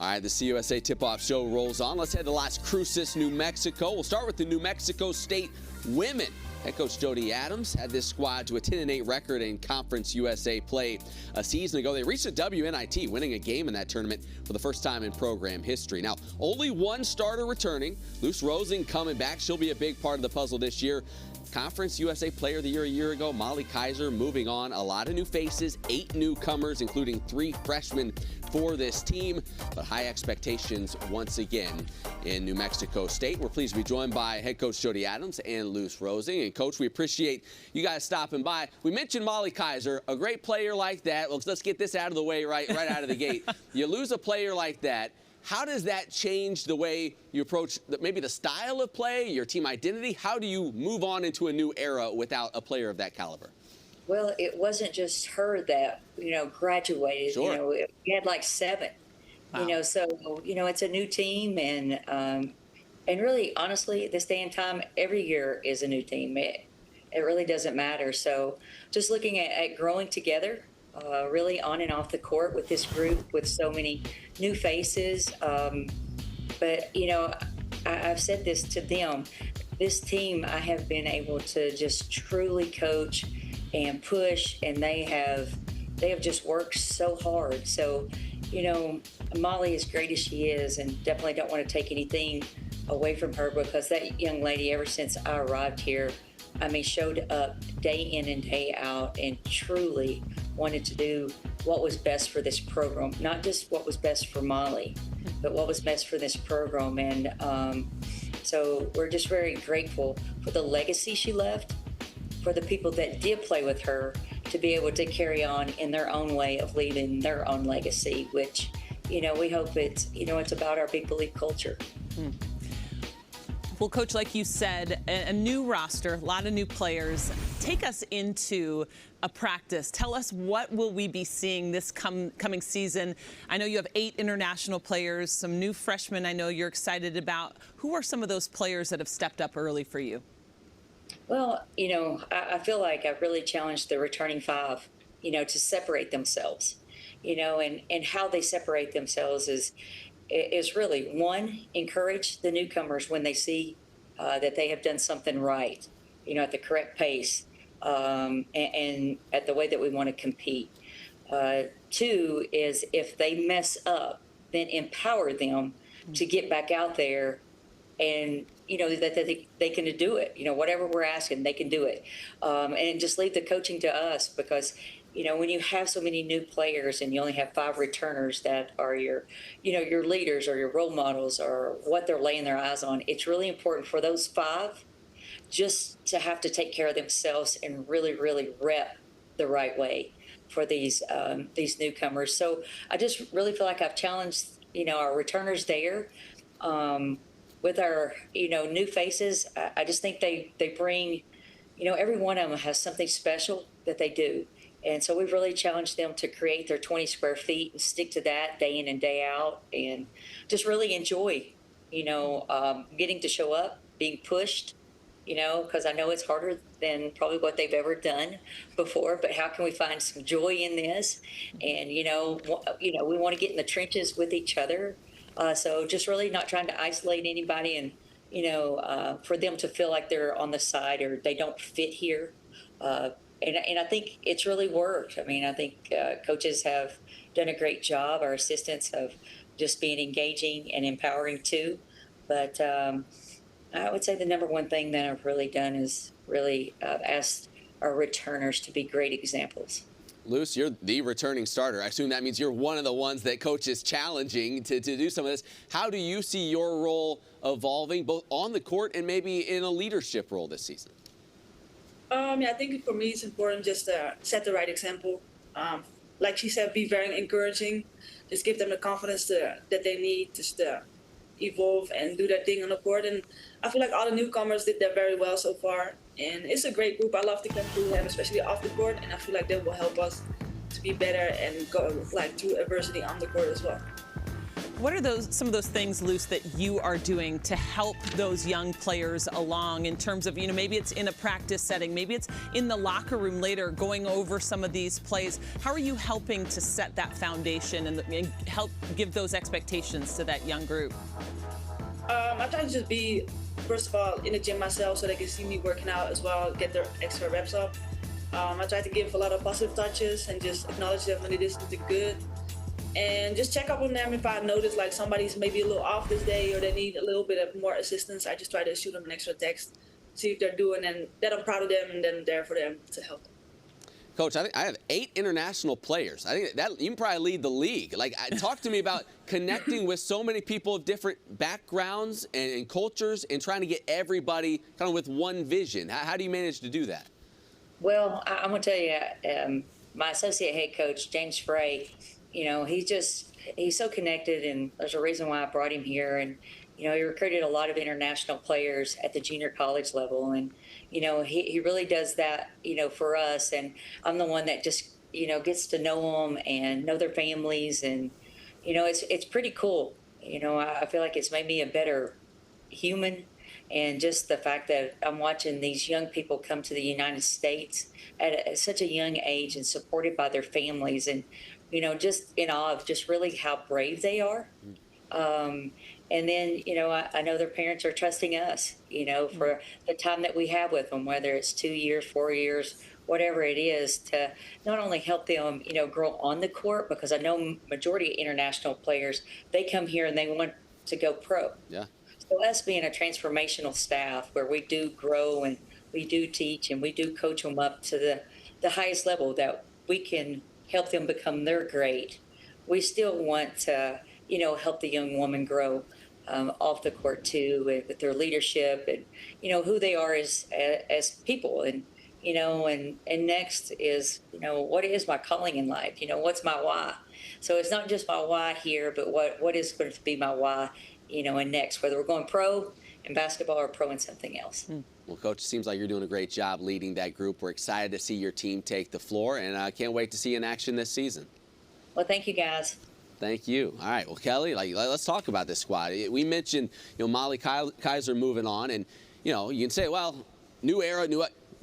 All right, the CUSA tip-off show rolls on. Let's head to Las Cruces, New Mexico. We'll start with the New Mexico State women. Head coach Jody Adams had this squad to a 10-8 record in Conference USA play a season ago. They reached a WNIT, winning a game in that tournament for the first time in program history. Now, only one starter returning. Luce Rosing coming back. She'll be a big part of the puzzle this year. Conference USA Player of the Year a year ago. Molly Kaiser moving on. A lot of new faces, 8 newcomers, including 3 freshmen for this team. But high expectations once again in New Mexico State. We're pleased to be joined by head coach Jody Adams and Luce Rosing. And coach, we appreciate you guys stopping by. We mentioned Molly Kaiser, a great player like that. Let's get this out of the way right out of the gate. You lose a player like that. How does that change the way you approach maybe the style of play, your team identity? How do you move on into a new era without a player of that caliber? Well, it wasn't just her that, graduated. Sure. We had like 7. Wow. So, it's a new team. And really, honestly, at this day and time, every year is a new team. It really doesn't matter. So just looking at growing together, really on and off the court with this group, with so many new faces. But, I've said this to them. This team, I have been able to just truly coach and push, and they have just worked so hard. So, Molly, as great as she is, and definitely don't want to take anything away from her, because that young lady, ever since I arrived here, showed up day in and day out and truly wanted to do what was best for this program, not just what was best for Molly, but what was best for this program. And so we're just very grateful for the legacy she left, for the people that did play with her to be able to carry on in their own way of leaving their own legacy, which, we hope it's about our Big Believe culture. Well, Coach, like you said, a new roster, a lot of new players. Take us into a practice. Tell us, what will we be seeing this coming season? I know you have 8 international players, some new freshmen I know you're excited about. Who are some of those players that have stepped up early for you? Well, I feel like I've really challenged the returning 5, to separate themselves, and how they separate themselves is really, 1, encourage the newcomers when they see that they have done something right, at the correct pace, and at the way that we want to compete. 2 is, if they mess up, then empower them to get back out there and, that they can do it. Whatever we're asking, they can do it. And just leave the coaching to us, because when you have so many new players and you only have 5 returners that are your leaders or your role models or what they're laying their eyes on, it's really important for those 5 just to have to take care of themselves and really, really rep the right way for these newcomers. So I just really feel like I've challenged, our returners there. With our, new faces, I just think they bring, every one of them has something special that they do. And so we've really challenged them to create their 20 square feet and stick to that day in and day out, and just really enjoy, getting to show up, being pushed, because I know it's harder than probably what they've ever done before, but how can we find some joy in this? And, we want to get in the trenches with each other. So just really not trying to isolate anybody, and, for them to feel like they're on the side or they don't fit here. And I think it's really worked. I think coaches have done a great job. Our assistants have just been engaging and empowering too. But I would say the number one thing that I've really done is really asked our returners to be great examples. Luce, you're the returning starter. I assume that means you're one of the ones that coach is challenging to do some of this. How do you see your role evolving, both on the court and maybe in a leadership role this season? I think for me it's important just to set the right example. Like she said, be very encouraging. Just give them the confidence that they need just to evolve and do their thing on the court. And I feel like all the newcomers did that very well so far. And it's a great group. I love the chemistry we have, especially off the court. And I feel like they will help us to be better and go through adversity on the court as well. What are some of those things, Luce, that you are doing to help those young players along in terms of, maybe it's in a practice setting, maybe it's in the locker room later going over some of these plays. How are you helping to set that foundation and help give those expectations to that young group? I try to just be, first of all, in the gym myself so they can see me working out as well, get their extra reps up. I try to give a lot of positive touches and just acknowledge them when they did something good. And just check up on them if I notice like somebody's maybe a little off this day or they need a little bit of more assistance. I just try to shoot them an extra text, see if they're doing and that I'm proud of them and then I'm there for them to help them. Coach, I have 8 international players. I think that you can probably lead the league. Talk to me about connecting with so many people of different backgrounds and cultures and trying to get everybody kind of with one vision. How do you manage to do that? Well, I'm going to tell you, my associate head coach, James Frey, he's so connected, and there's a reason why I brought him here. And, he recruited a lot of international players at the junior college level. And, he really does that, for us. And I'm the one that just, gets to know them and know their families. And, it's pretty cool. I feel like it's made me a better human. And just the fact that I'm watching these young people come to the United States at such a young age and supported by their families and, just in awe of just really how brave they are. And then, I know their parents are trusting us, for the time that we have with them, whether it's 2 years, 4 years, whatever it is, to not only help them, grow on the court, because I know majority of international players, they come here and they want to go pro. Yeah. So us being a transformational staff where we do grow and we do teach and we do coach them up to the highest level that we can help them become their great, we still want to, help the young woman grow off the court too, with their leadership and, who they are as people. And, and next is, what is my calling in life? What's my why? So it's not just my why here, but what is going to be my why, and next, whether we're going pro in basketball or pro in something else. Well, Coach, it seems like you're doing a great job leading that group. We're excited to see your team take the floor, and I can't wait to see you in action this season. Well, thank you, guys. Thank you. All right. Well, Kelly, let's talk about this squad. We mentioned, Molly Kaiser moving on, and, you can say, well, new era,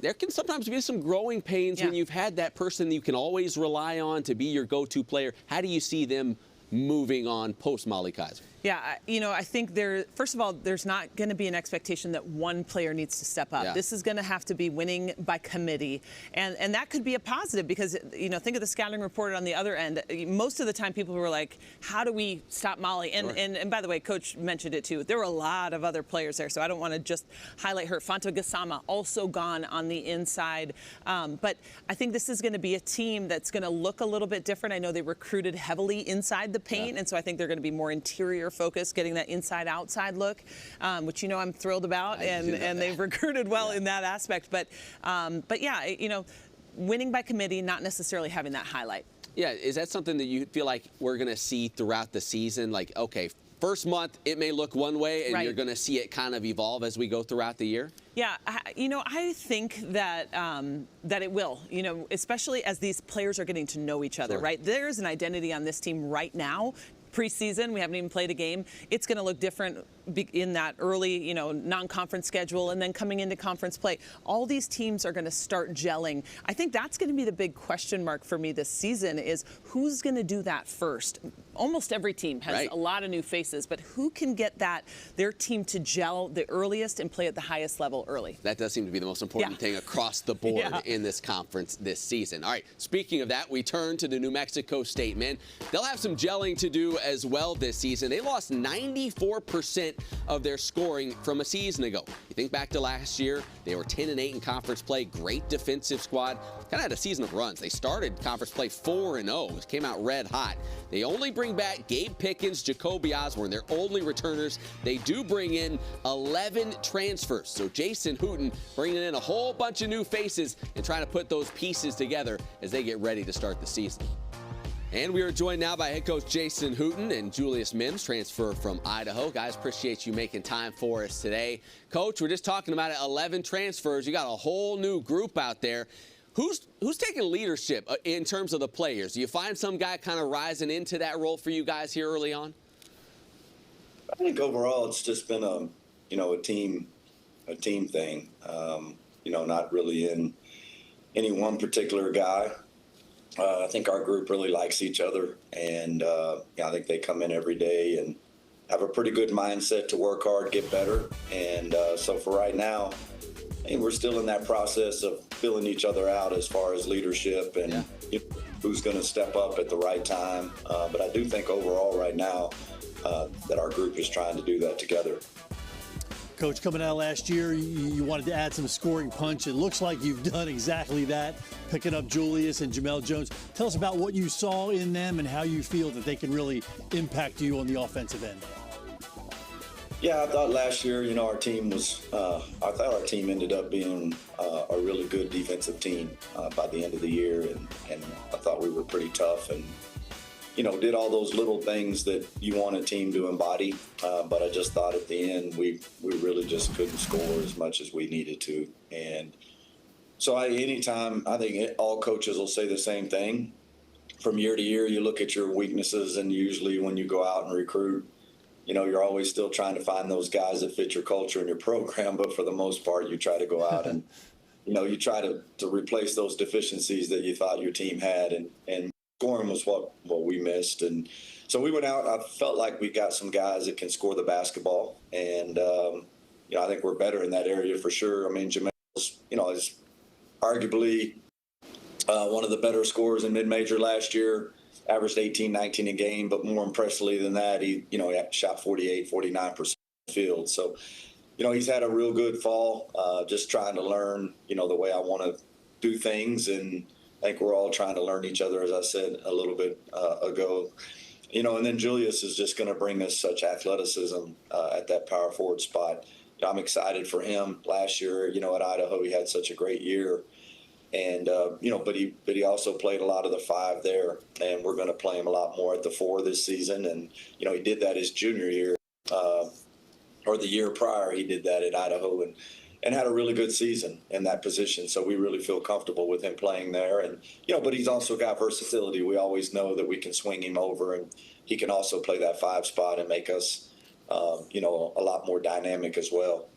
there can sometimes be some growing pains when you've had that person you can always rely on to be your go-to player. How do you see them moving on post Molly Kaiser? Yeah, I think first of all, there's not going to be an expectation that one player needs to step up. Yeah. This is going to have to be winning by committee. And that could be a positive because, think of the scouting report on the other end. Most of the time people were like, how do we stop Molly? And, Sure. and by the way, Coach mentioned it too. There were a lot of other players there, so I don't want to just highlight her. Fanta Gassama also gone on the inside. But I think this is going to be a team that's going to look a little bit different. I know they recruited heavily inside the paint, and so I think they're going to be more interior focus, getting that inside-outside look, which I'm thrilled about, and they've recruited well in that aspect. But yeah, winning by committee, not necessarily having that highlight. Yeah, is that something that you feel like we're going to see throughout the season? Like, okay, first month it may look one way, and Right. you're going to see it kind of evolve as we go throughout the year? Yeah, I think that that it will, especially as these players are getting to know each other, Sure. right? There's an identity on this team right now. Preseason, we haven't even played a game. It's going to look different in that early, non-conference schedule, and then coming into conference play. All these teams are going to start gelling. I think that's going to be the big question mark for me this season is who's going to do that first. Almost every team has Right. a lot of new faces, but who can get their team to gel the earliest and play at the highest level early? That does seem to be the most important Yeah. thing across the board Yeah. in this conference this season. All right, speaking of that, we turn to the New Mexico State men. They'll have some gelling to do as well this season. They lost 94% of their scoring from a season ago. You think back to last year, they were 10-8 in conference play, great defensive squad. Kind of had a season of runs. They started conference play 4-0, came out red hot. They only bring back Gabe Pickens, Jacoby Osborne, their only returners. They do bring in 11 transfers. So Jason Hooten bringing in a whole bunch of new faces and trying to put those pieces together as they get ready to start the season. And we are joined now by head coach Jason Hooten and Julius Mims, transfer from Idaho. Guys, appreciate you making time for us today. Coach, we're just talking about it, 11 transfers. You got a whole new group out there. Who's taking leadership in terms of the players? Do you find some guy kind of rising into that role for you guys here early on? I think overall it's just been a team thing. Not really in any one particular guy. I think our group really likes each other, and I think they come in every day and have a pretty good mindset to work hard, get better. And so for right now, I think we're still in that process of filling each other out as far as leadership and who's going to step up at the right time. But I do think overall right now that our group is trying to do that together. Coach, coming out last year, you wanted to add some scoring punch. It looks like you've done exactly that, picking up Julius and Jamel Jones. Tell us about what you saw in them and how you feel that they can really impact you on the offensive end. Yeah, I thought last year, our team our team ended up being a really good defensive team by the end of the year. And I thought we were pretty tough and, did all those little things that you want a team to embody. But I just thought at the end, we really just couldn't score as much as we needed to. And so anytime, I think all coaches will say the same thing. From year to year, you look at your weaknesses, and usually when you go out and recruit, you're always still trying to find those guys that fit your culture and your program. But for the most part, you try to go out and, you try to replace those deficiencies that you thought your team had. And scoring was what we missed. And so we went out. I felt like we got some guys that can score the basketball. And, I think we're better in that area for sure. I mean, Jamel's, is arguably one of the better scorers in mid-major last year. Averaged 18, 19 a game, but more impressively than that, he shot 48, 49% field. So, he's had a real good fall, just trying to learn, the way I want to do things. And I think we're all trying to learn each other, as I said a little bit ago. And then Julius is just going to bring us such athleticism at that power forward spot. I'm excited for him. Last year, at Idaho, he had such a great year. And, but he also played a lot of the 5 there, and we're going to play him a lot more at the 4 this season. And, he did that his junior year, or the year prior, he did that at Idaho and had a really good season in that position. So we really feel comfortable with him playing there. And, but he's also got versatility. We always know that we can swing him over, and he can also play that 5 spot and make us, a lot more dynamic as well.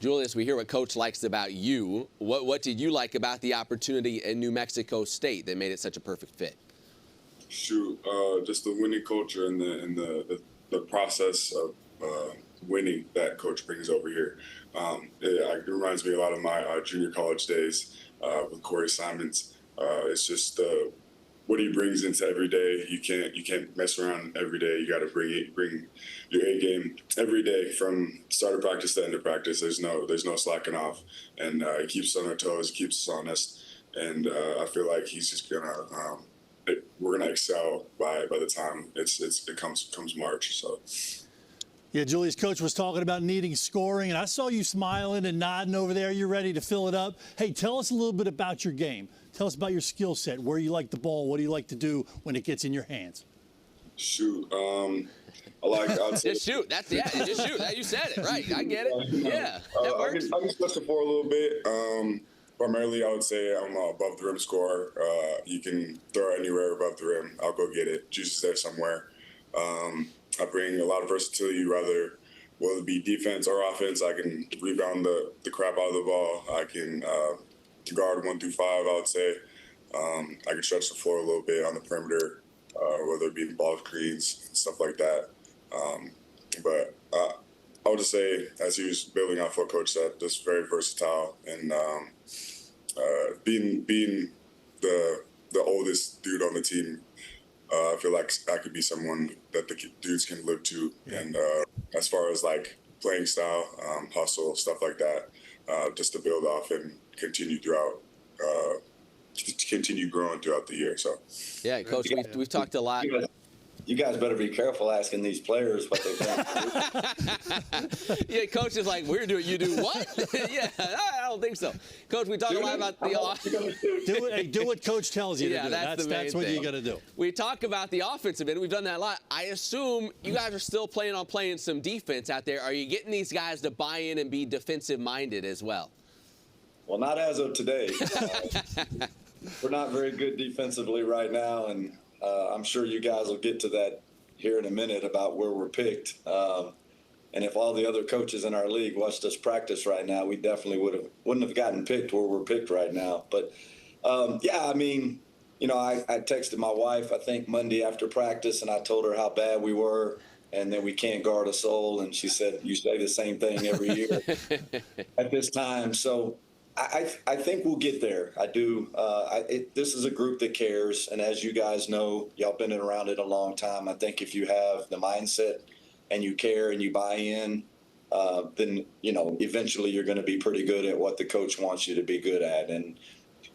Julius, we hear what Coach likes about you. What did you like about the opportunity in New Mexico State that made it such a perfect fit? Just the winning culture and the process of winning that Coach brings over here. It reminds me a lot of my junior college days with Corey Simons. It's just what he brings into every day. You can't mess around every day. You got to bring your A game every day from start of practice to end of practice. There's no slacking off, and he keeps us on our toes, keeps us honest, and I feel like he's just we're gonna excel by the time it comes March. So. Yeah, Julius, Coach was talking about needing scoring, and I saw you smiling and nodding over there. You're ready to fill it up. Hey, tell us a little bit about your game. Tell us about your skill set, where you like the ball, what do you like to do when it gets in your hands? Shoot. Just shoot. That's just shoot. You said it, right? I get it. Yeah, that works. I can stretch the floor a little bit. Primarily, I would say I'm an above the rim scorer. You can throw anywhere above the rim. I'll go get it. Juice is there somewhere. I bring a lot of versatility, whether it be defense or offense. I can rebound the crap out of the ball. I can guard 1 through 5, I would say. I can stretch the floor a little bit on the perimeter, whether it be the ball screens, stuff like that. But I would just say, as he was building off what Coach said, just very versatile. And being the oldest dude on the team, I feel like I could be someone that the dudes can live to. Yeah. And as far as like playing style, hustle, stuff like that, just to build off and continue growing throughout the year. So, yeah, Coach, we've talked a lot. You guys better be careful asking these players what they think. Yeah, Coach is like, we're doing. You do what? Yeah, I don't think so. Coach, we talk a lot about the do what Coach tells you to do. That's what you got to do. We talk about the offensive end. We've done that a lot. I assume you guys are still planning on playing some defense out there. Are you getting these guys to buy in and be defensive-minded as well? Well, not as of today. We're not very good defensively right now, and I'm sure you guys will get to that here in a minute about where we're picked. And if all the other coaches in our league watched us practice right now, we definitely wouldn't have gotten picked where we're picked right now. But yeah, I mean, you know, I texted my wife, I think Monday after practice, and I told her how bad we were and that we can't guard a soul. And she said, you say the same thing every year at this time. So I think we'll get there. I do. This is a group that cares. And as you guys know, y'all been around it a long time. I think if you have the mindset and you care and you buy in, then, you know, eventually you're going to be pretty good at what the coach wants you to be good at. And,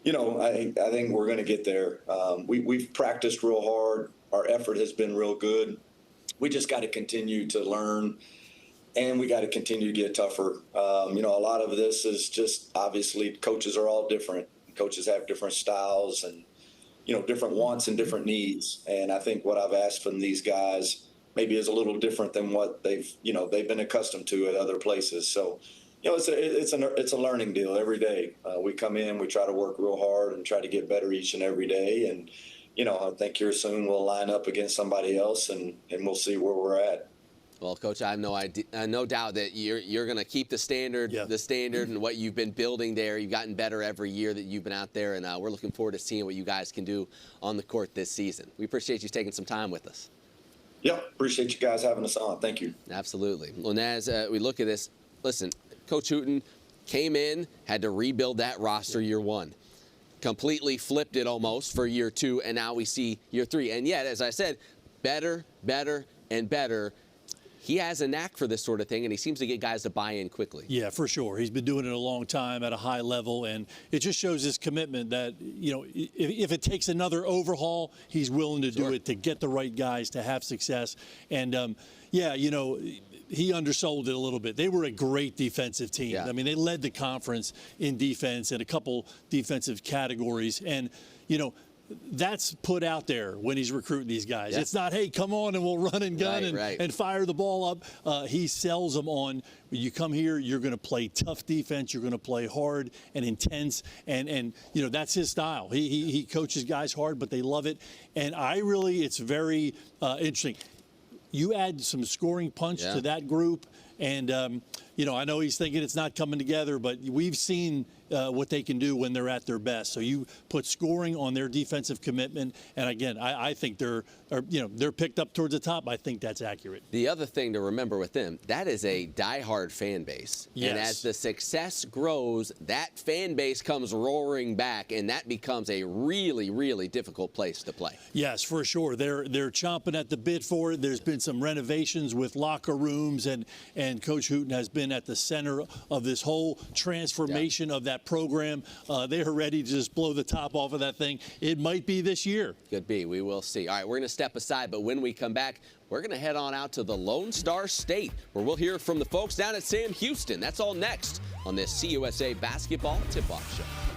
you know, I think we're going to get there. We've practiced real hard. Our effort has been real good. We just got to continue to learn, and we got to continue to get tougher. You know, a lot of this is just obviously coaches are all different. Coaches have different styles and, you know, different wants and different needs. And I think what I've asked from these guys maybe is a little different than what they've been accustomed to at other places. So, you know, it's a learning deal every day. We come in, we try to work real hard and try to get better each and every day. And, you know, I think here soon we'll line up against somebody else and we'll see where we're at. Well, Coach, I have no doubt that you're going to keep the standard, and what you've been building there. You've gotten better every year that you've been out there, and we're looking forward to seeing what you guys can do on the court this season. We appreciate you taking some time with us. Yeah, appreciate you guys having us on. Thank you. Absolutely. Well, and as we look at this, listen, Coach Hooten came in, had to rebuild that roster year one. Completely flipped it almost for year two, and now we see year three. And yet, as I said, better, and better. He has a knack for this sort of thing, and he seems to get guys to buy in quickly. Yeah, for sure. He's been doing it a long time at a high level, and it just shows his commitment that, you know, if it takes another overhaul, he's willing to do it to get the right guys to have success. And, yeah, you know, he undersold it a little bit. They were a great defensive team. Yeah. I mean, they led the conference in defense in a couple defensive categories. And, you know, that's put out there when he's recruiting these guys. Yeah. It's not, hey, come on and we'll run and gun and fire the ball up. He sells them on, you come here, you're going to play tough defense, you're going to play hard and intense, and you know, that's his style. He coaches guys hard, but they love it. And it's very interesting. You add some scoring punch to that group, and you know, I know he's thinking it's not coming together, but we've seen what they can do when they're at their best. So you put scoring on their defensive commitment, and again, I think they're picked up towards the top. I think that's accurate. The other thing to remember with them, that is a diehard fan base. Yes. And as the success grows, that fan base comes roaring back, and that becomes a really, really difficult place to play. Yes, for sure. They're chomping at the bit for it. There's been some renovations with locker rooms, and Coach Hooten has been at the center of this whole transformation of that program. They are ready to just blow the top off of that thing. It might be this year. Could be. We will see. All right, we're going to step aside, but when we come back, we're going to head on out to the Lone Star State, where we'll hear from the folks down at Sam Houston. That's all next on this CUSA Basketball Tip-Off Show.